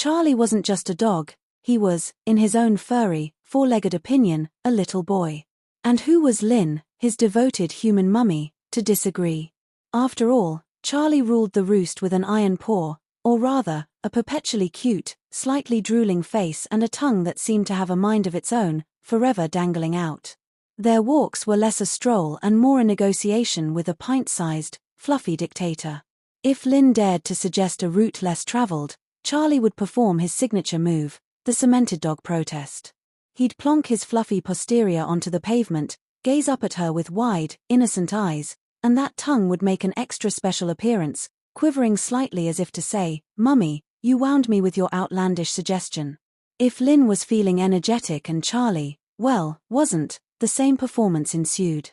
Charlie wasn't just a dog, he was, in his own furry, four-legged opinion, a little boy. And who was Lynn, his devoted human mummy, to disagree? After all, Charlie ruled the roost with an iron paw, or rather, a perpetually cute, slightly drooling face and a tongue that seemed to have a mind of its own, forever dangling out. Their walks were less a stroll and more a negotiation with a pint-sized, fluffy dictator. If Lynn dared to suggest a route less traveled, Charlie would perform his signature move, the cemented dog protest. He'd plonk his fluffy posterior onto the pavement, gaze up at her with wide, innocent eyes, and that tongue would make an extra special appearance, quivering slightly as if to say, "Mummy, you wound me with your outlandish suggestion." If Lynn was feeling energetic and Charlie, well, wasn't, the same performance ensued.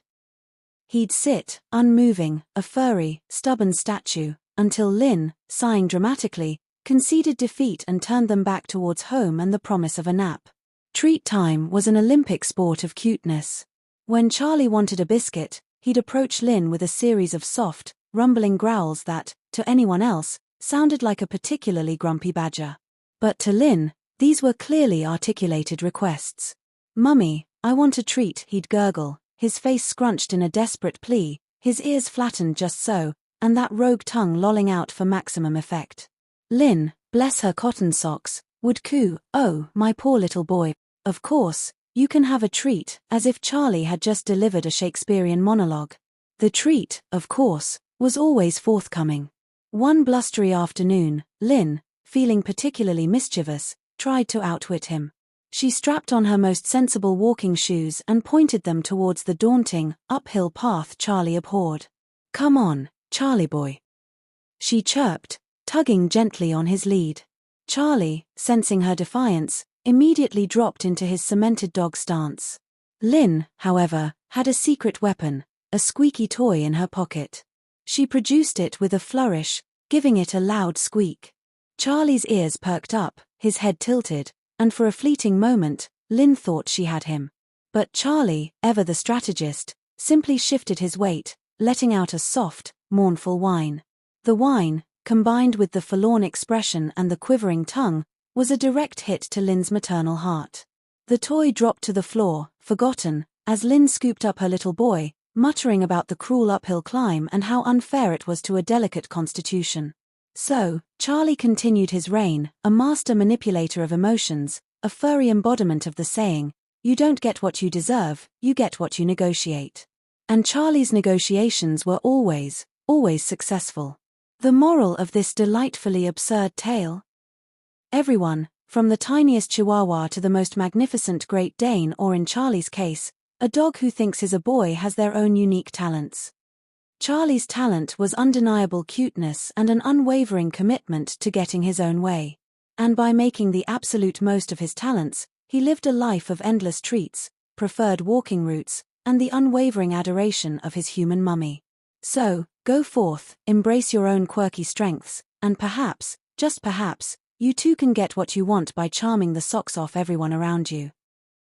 He'd sit, unmoving, a furry, stubborn statue, until Lynn, sighing dramatically, conceded defeat and turned them back towards home and the promise of a nap. Treat time was an Olympic sport of cuteness. When Charlie wanted a biscuit, he'd approach Lynn with a series of soft, rumbling growls that, to anyone else, sounded like a particularly grumpy badger. But to Lynn, these were clearly articulated requests. "Mummy, I want a treat," he'd gurgle, his face scrunched in a desperate plea, his ears flattened just so, and that rogue tongue lolling out for maximum effect. Lynn, bless her cotton socks, would coo, "Oh, my poor little boy. Of course, you can have a treat," as if Charlie had just delivered a Shakespearean monologue. The treat, of course, was always forthcoming. One blustery afternoon, Lynn, feeling particularly mischievous, tried to outwit him. She strapped on her most sensible walking shoes and pointed them towards the daunting, uphill path Charlie abhorred. "Come on, Charlie boy," she chirped, tugging gently on his lead. Charlie, sensing her defiance, immediately dropped into his cemented dog stance. Lynn, however, had a secret weapon, a squeaky toy in her pocket. She produced it with a flourish, giving it a loud squeak. Charlie's ears perked up, his head tilted, and for a fleeting moment, Lynn thought she had him. But Charlie, ever the strategist, simply shifted his weight, letting out a soft, mournful whine. The whine, combined with the forlorn expression and the quivering tongue, was a direct hit to Lynn's maternal heart. The toy dropped to the floor, forgotten, as Lynn scooped up her little boy, muttering about the cruel uphill climb and how unfair it was to a delicate constitution. So, Charlie continued his reign, a master manipulator of emotions, a furry embodiment of the saying, "You don't get what you deserve, you get what you negotiate." And Charlie's negotiations were always successful. The moral of this delightfully absurd tale? Everyone, from the tiniest Chihuahua to the most magnificent Great Dane, or in Charlie's case, a dog who thinks is a boy, has their own unique talents. Charlie's talent was undeniable cuteness and an unwavering commitment to getting his own way. And by making the absolute most of his talents, he lived a life of endless treats, preferred walking routes, and the unwavering adoration of his human mummy. So, go forth, embrace your own quirky strengths, and perhaps, just perhaps, you too can get what you want by charming the socks off everyone around you.